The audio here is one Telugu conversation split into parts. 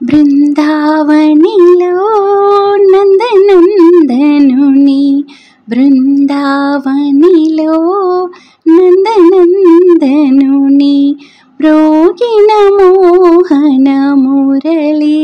బృందావనిలో నందనందనుని బృందావనిలో నందనందనుని ప్రోగిన మోహన మురళీ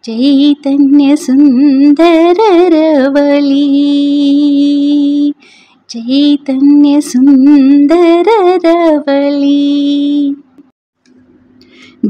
చైతన్య సుందర రవళీ చైతన్య సుందర రవళీ.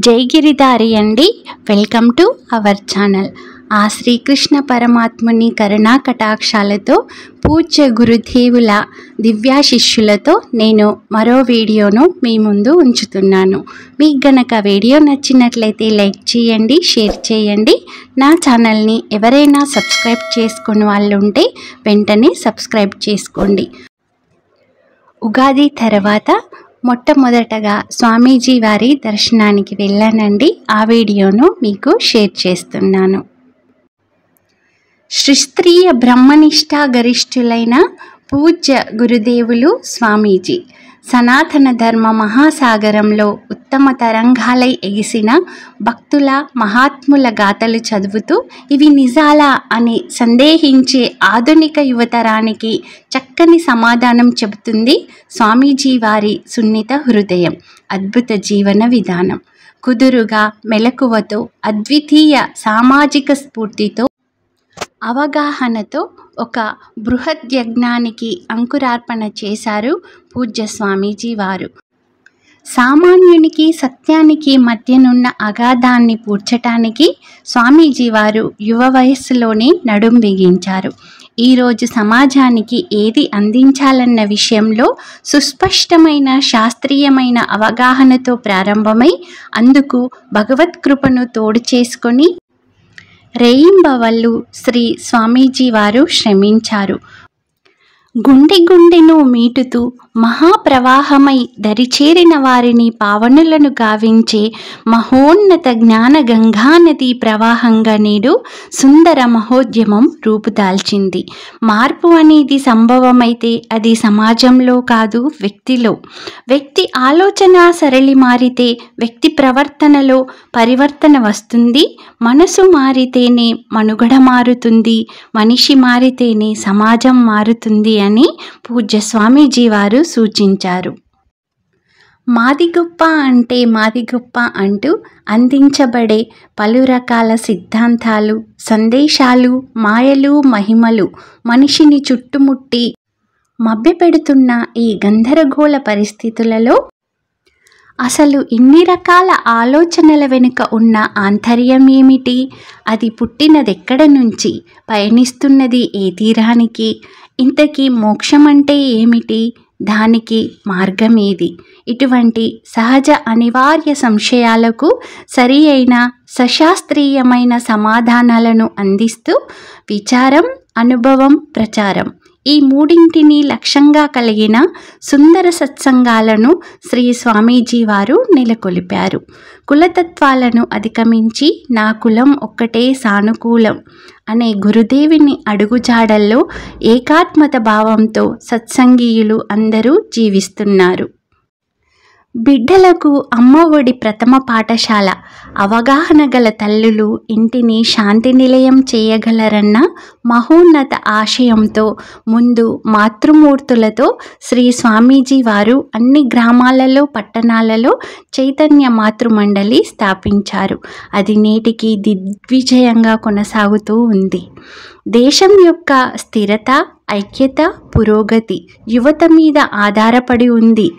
జై గిరిధారి అండి. Welcome to our channel. ఆ శ్రీకృష్ణ పరమాత్ముని కరుణా కటాక్షాలతో పూజ్య గురుదేవుల దివ్యాశిష్యులతో నేను మరో వీడియోను మీ ముందు ఉంచుతున్నాను. మీకు గనక వీడియో నచ్చినట్లయితే లైక్ చేయండి, షేర్ చేయండి. నా ఛానల్ని ఎవరైనా సబ్స్క్రైబ్ చేసుకుని వాళ్ళు ఉంటే వెంటనే సబ్స్క్రైబ్ చేసుకోండి. ఉగాది తర్వాత మొట్టమొదటగా స్వామీజీ వారి దర్శనానికి వెళ్ళానండి. ఆ వీడియోను మీకు షేర్ చేస్తున్నాను. శ్రీస్త్రీయ బ్రహ్మనిష్టా గరిష్ఠులైన పూజ్య గురుదేవులు స్వామీజీ సనాతన ధర్మ మహాసాగరంలో ఉత్తమ తరంగాలై ఎగిసిన భక్తుల మహాత్ముల గాథలు చదువుతూ ఇవి నిజాలా అని సందేహించే ఆధునిక యువతరానికి చక్కని సమాధానం చెబుతుంది స్వామీజీ వారి సున్నిత హృదయం, అద్భుత జీవన విధానం. కుదురుగా మెలకువతో అద్వితీయ సామాజిక స్ఫూర్తితో అవగాహనతో ఒక బృహత్ యజ్ఞానికి అంకురార్పణ చేశారు పూజ్య స్వామీజీ వారు. సామాన్యునికి సత్యానికి మధ్యనున్న అగాధాన్ని పూడ్చటానికి స్వామీజీ వారు యువ వయస్సులోనే నడుం బిగించారు. ఈరోజు సమాజానికి ఏది అందించాలన్న విషయంలో సుస్పష్టమైన శాస్త్రీయమైన అవగాహనతో ప్రారంభమై అందుకు భగవత్ కృపను తోడు చేసుకొని రేయింబవళ్ళు శ్రీ స్వామీజీ వారు శ్రమించారు. గుండె గుండెను మీటుతూ మహాప్రవాహమై దరిచేరిన వారిని పావనులను గావించే మహోన్నత జ్ఞాన గంగానది ప్రవాహంగా నేడు సుందర మహోద్యమం రూపుదాల్చింది. మార్పు అనేది సంభవమైతే అది సమాజంలో కాదు, వ్యక్తిలో. వ్యక్తి ఆలోచన సరళి మారితే వ్యక్తి ప్రవర్తనలో పరివర్తన వస్తుంది. మనసు మారితేనే మనుగడ మారుతుంది, మనిషి మారితేనే సమాజం మారుతుంది అని పూజ్య స్వామీజీ వారు సూచించారు. మాది గొప్ప అంటే మాది గొప్ప అంటూ అందించబడే పలు రకాల సిద్ధాంతాలు, సందేశాలు, మాయలు, మహిమలు మనిషిని చుట్టుముట్టి మభ్యపెడుతున్న ఈ గందరగోళ పరిస్థితులలో అసలు ఇన్ని రకాల ఆలోచనల వెనుక ఉన్న ఆంతర్యం ఏమిటి? అది పుట్టినదెక్కడ నుంచి? పయనిస్తున్నది ఏ తీరానికి? ఇంతకీ మోక్షం అంటే ఏమిటి? దానికి మార్గం ఏది? ఇటువంటి సహజ అనివార్య సంశయాలకు సరి అయిన సశాస్త్రీయమైన సమాధానాలను అందిస్తూ విచారం, అనుభవం, ప్రచారం ఈ మూడింటిని లక్ష్యంగా కలిగిన సుందర సత్సంగాలను శ్రీ స్వామీజీ వారు నెలకొల్పారు. కులతత్వాలను అధిగమించి నా కులం ఒక్కటే సానుకూలం అనే గురుదేవుని అడుగుజాడల్లో ఏకాత్మత భావంతో సత్సంగీయులు అందరూ జీవిస్తున్నారు. బిడ్డలకు అమ్మఒడి ప్రథమ పాఠశాల, అవగాహన గల తల్లులు ఇంటిని శాంతి నిలయం చేయగలరన్న మహోన్నత ఆశయంతో ముందు మాతృమూర్తులతో శ్రీ స్వామీజీ వారు అన్ని గ్రామాలలో, పట్టణాలలో చైతన్య మాతృమండలి స్థాపించారు. అది నేటికి దిగ్విజయంగా కొనసాగుతూ ఉంది. దేశం యొక్క స్థిరత, ఐక్యత, పురోగతి యువత మీద ఆధారపడి ఉంది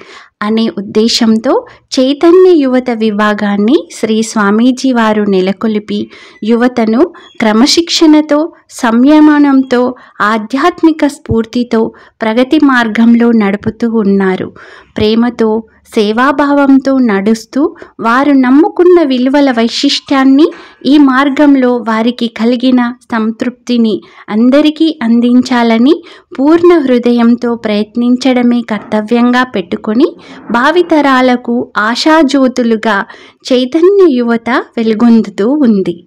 అనే ఉద్దేశంతో చైతన్య యువత విభాగాన్ని శ్రీ స్వామీజీ వారు నెలకొల్పి యువతను క్రమశిక్షణతో, సంయమనంతో, ఆధ్యాత్మిక స్ఫూర్తితో ప్రగతి మార్గంలో నడుపుతూ ఉన్నారు. ప్రేమతో, సేవాభావంతో నడుస్తూ వారు నమ్ముకున్న విలువల వైశిష్ట్యాన్ని, ఈ మార్గంలో వారికి కలిగిన సంతృప్తిని అందరికీ అందించాలని పూర్ణ హృదయంతో ప్రయత్నించడమే కర్తవ్యంగా పెట్టుకొని భావితరాలకు ఆశాజ్యోతులుగా చైతన్య యువత వెలుగొందుతూ ఉంది.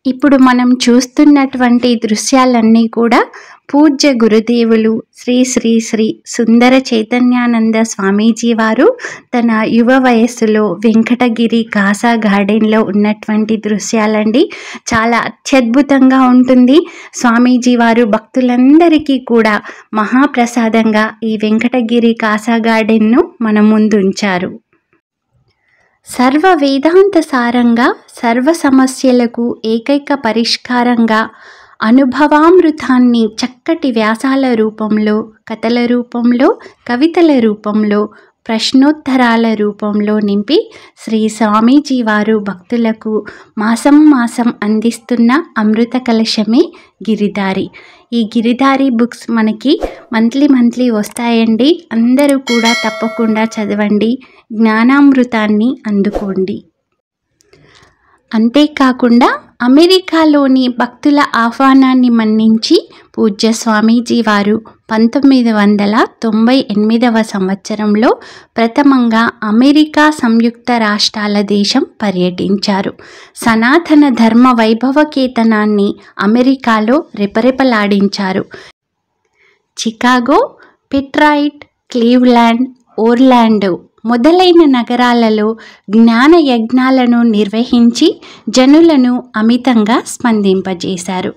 ఇప్పుడు మనం చూస్తున్నటువంటి దృశ్యాలన్నీ కూడా పూజ్య గురుదేవులు శ్రీ శ్రీ శ్రీ సుందర చైతన్యానంద స్వామీజీ వారు తన యువ వయస్సులో వెంకటగిరి కాసా గార్డెన్లో ఉన్నటువంటి దృశ్యాలండి. చాలా అత్యద్భుతంగా ఉంటుంది. స్వామీజీ వారు భక్తులందరికీ కూడా మహాప్రసాదంగా ఈ వెంకటగిరి కాసా గార్డెన్ను మన ముందు ఉంచారు. సర్వ వేదాంత సారంగా, సర్వ సమస్యలకు ఏకైక పరిష్కారంగా, అనుభవామృతాన్ని చక్కటి వ్యాసాల రూపంలో, కథల రూపంలో, కవితల రూపంలో, ప్రశ్నోత్తరాల రూపంలో నింపి శ్రీ స్వామీజీ వారు భక్తులకు మాసం మాసం అందిస్తున్న అమృత కలశమే గిరిధారి. ఈ గిరిధారి బుక్స్ మనకి మంత్లీ వస్తాయండి. అందరూ కూడా తప్పకుండా చదవండి, జ్ఞానామృతాన్ని అందుకోండి. అంతేకాకుండా అమెరికాలోని భక్తుల ఆహ్వానాన్ని మన్నించి పూజ్య స్వామీజీ వారు 1998వ సంవత్సరంలో ప్రథమంగా అమెరికా సంయుక్త రాష్ట్రాల దేశం పర్యటించారు. సనాతన ధర్మ వైభవకేతనాన్ని అమెరికాలో రెపరెపలాడించారు. చికాగో, డెట్రాయిట్, క్లీవ్లాండ్, ఓర్లాండో మొదలైన నగరాలలో జ్ఞాన యజ్ఞాలను నిర్వహించి జనులను అమితంగా స్పందింపజేశారు.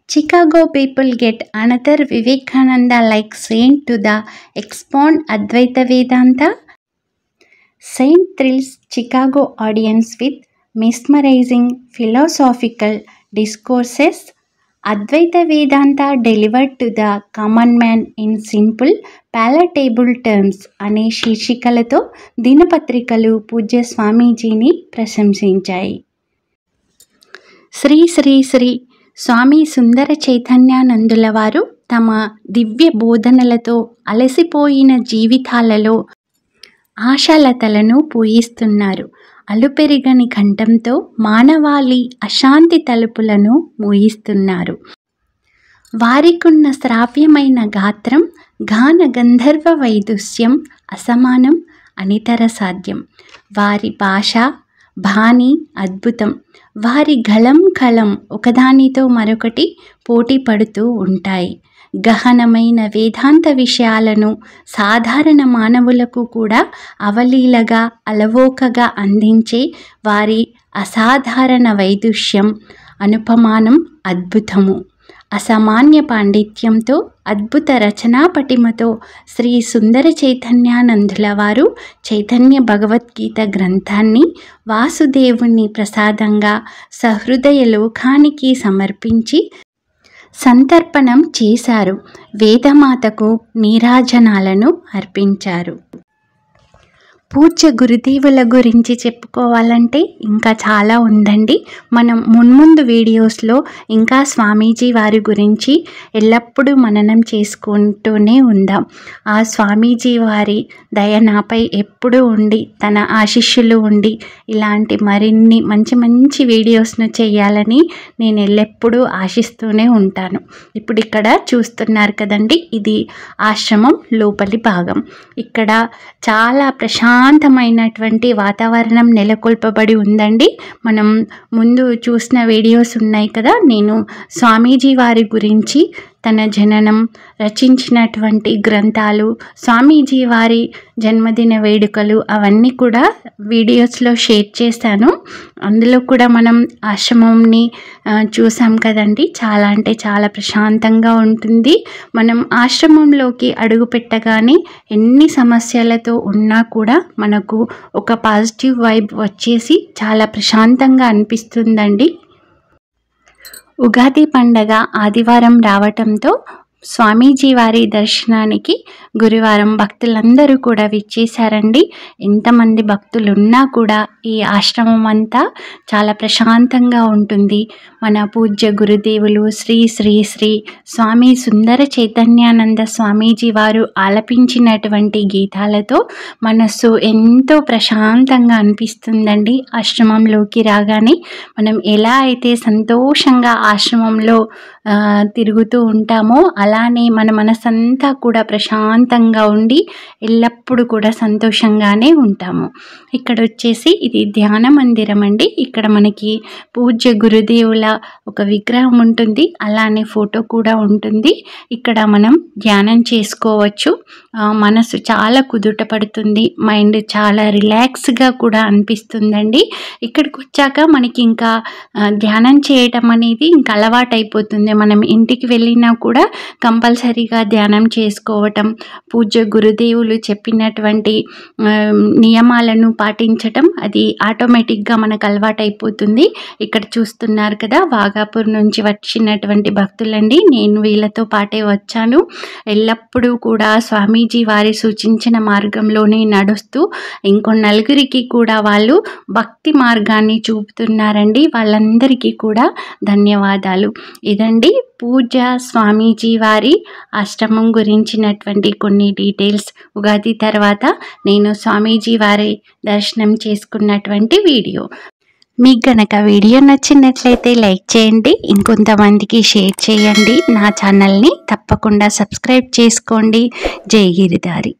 Chicago people get another Vivekananda-like saint to the expound Advaita Vedanta. Saint thrills Chicago audience with mesmerizing philosophical discourses. Advaita Vedanta delivered to the common man in simple, palatable terms అనే శీర్షికలతో దినపత్రికలు పూజ్య స్వామీజీని ప్రశంసించాయి. శ్రీ శ్రీ శ్రీ స్వామి సుందర చైతన్యానందుల వారు తమ దివ్య బోధనలతో అలసిపోయిన జీవితాలలో ఆశాలతలను పూయిస్తున్నారు. అలుపెరిగని కంఠంతో మానవాళి అశాంతి తలుపులను మూయిస్తున్నారు. వారికున్న శ్రావ్యమైన గాత్రం, గాన గంధర్వ వైదుష్యం అసమానం, అనితర సాధ్యం. వారి భాష, బాణి అద్భుతం. వారి గళం ఒకదానితో మరొకటి పోటీ పడుతూ ఉంటాయి. గహనమైన వేదాంత విషయాలను సాధారణ మానవులకు కూడా అవలీలగా, అలవోకగా అందించే వారి అసాధారణ వైదుష్యం అనుపమానం, అద్భుతము. అసామాన్య పాండిత్యంతో, అద్భుత రచనా పటిమతో శ్రీ సుందర చైతన్యానందుల వారు చైతన్య భగవద్గీత గ్రంథాన్ని వాసుదేవుని ప్రసాదంగా సహృదయ లోకానికి సమర్పించి సంతర్పణం చేశారు. వేదమాతకు నీరాజనాలను అర్పించారు. పూజ్య గురుదేవుల గురించి చెప్పుకోవాలంటే ఇంకా చాలా ఉందండి. మనం మున్ముందు వీడియోస్లో ఇంకా స్వామీజీ వారి గురించి ఎల్లప్పుడూ మననం చేసుకుంటూనే ఉందాం. ఆ స్వామీజీ వారి దయ నాపై ఎప్పుడూ ఉండి, తన ఆశీస్సులు ఉండి ఇలాంటి మరిన్ని మంచి మంచి వీడియోస్ను చేయాలని నేను ఎల్లప్పుడూ ఆశిస్తూనే ఉంటాను. ఇప్పుడు ఇక్కడ చూస్తున్నారు కదండి, ఇది ఆశ్రమం లోపలి భాగం. ఇక్కడ చాలా ప్రశాంతమైనటువంటి వాతావరణం నెలకొల్పబడి ఉందండి. మనం ముందు చూసిన వీడియోస్ ఉన్నాయి కదా, నేను స్వామీజీ వారి గురించి, తన జననం, రచించినటువంటి గ్రంథాలు, స్వామీజీ వారి జన్మదిన వేడుకలు అవన్నీ కూడా వీడియోస్లో షేర్ చేశాను. అందులో కూడా మనం ఆశ్రమంని చూసాం కదండి. చాలా అంటే చాలా ప్రశాంతంగా ఉంటుంది. మనం ఆశ్రమంలోకి అడుగు పెట్టగానే ఎన్ని సమస్యలతో ఉన్నా కూడా మనకు ఒక పాజిటివ్ వైబ్ వచ్చేసి చాలా ప్రశాంతంగా అనిపిస్తుందండి. ఉగాది పండగ ఆదివారం రావటంతో స్వామీజీ వారి దర్శనానికి గురువారం భక్తులందరూ కూడా విచ్చేశారండి. ఎంతమంది భక్తులు ఉన్నా కూడా ఈ ఆశ్రమం అంతా చాలా ప్రశాంతంగా ఉంటుంది. మన పూజ్య గురుదేవులు శ్రీ శ్రీ శ్రీ స్వామి సుందర చైతన్యానంద స్వామీజీ వారు ఆలపించినటువంటి గీతాలతో మనస్సు ఎంతో ప్రశాంతంగా అనిపిస్తుందండి. ఆశ్రమంలోకి రాగానే మనం ఎలా అయితే సంతోషంగా ఆశ్రమంలో తిరుగుతూ ఉంటామో అలానే మన మనసంతా కూడా ప్రశాంతంగా ఉండి ఎల్లప్పుడూ కూడా సంతోషంగానే ఉంటాము. ఇక్కడ వచ్చేసి ఇది ధ్యాన మందిరం అండి. ఇక్కడ మనకి పూజ్య గురుదేవుల ఒక విగ్రహం ఉంటుంది, అలానే ఫోటో కూడా ఉంటుంది. ఇక్కడ మనం ధ్యానం చేసుకోవచ్చు. మనసు చాలా కుదుట పడుతుంది, మైండ్ చాలా రిలాక్స్గా కూడా అనిపిస్తుందండి. ఇక్కడికి వచ్చాక మనకి ఇంకా ధ్యానం చేయటం అనేది ఇంకా అలవాటు అయిపోతుంది. మనం ఇంటికి వెళ్ళినా కూడా కంపల్సరీగా ధ్యానం చేసుకోవటం, పూజ్య గురుదేవులు చెప్పినటువంటి నియమాలను పాటించటం అది ఆటోమేటిక్గా మనకు అలవాటు అయిపోతుంది. ఇక్కడ చూస్తున్నారు కదా, వాఘాపూర్ నుంచి వచ్చినటువంటి భక్తులండి. నేను వీళ్ళతో పాటే వచ్చాను. ఎల్లప్పుడూ కూడా స్వామీజీ వారి సూచించిన మార్గంలోనే నడుస్తూ ఇంకో నలుగురికి కూడా వాళ్ళు భక్తి మార్గాన్ని చూపుతున్నారండి. వాళ్ళందరికీ కూడా ధన్యవాదాలు. ఇదండి పూజ్య స్వామీజీ వారి ఆశ్రమం గురించినటువంటి కొన్ని డీటెయిల్స్. ఉగాది తర్వాత నేను స్వామీజీ వారి దర్శనం చేసుకున్నటువంటి వీడియో. మీకు గనక వీడియో నచ్చినట్లయితే లైక్ చేయండి, ఇంకొంతమందికి షేర్ చేయండి. నా ఛానల్ని తప్పకుండా సబ్స్క్రైబ్ చేసుకోండి. జై గిరిధారి.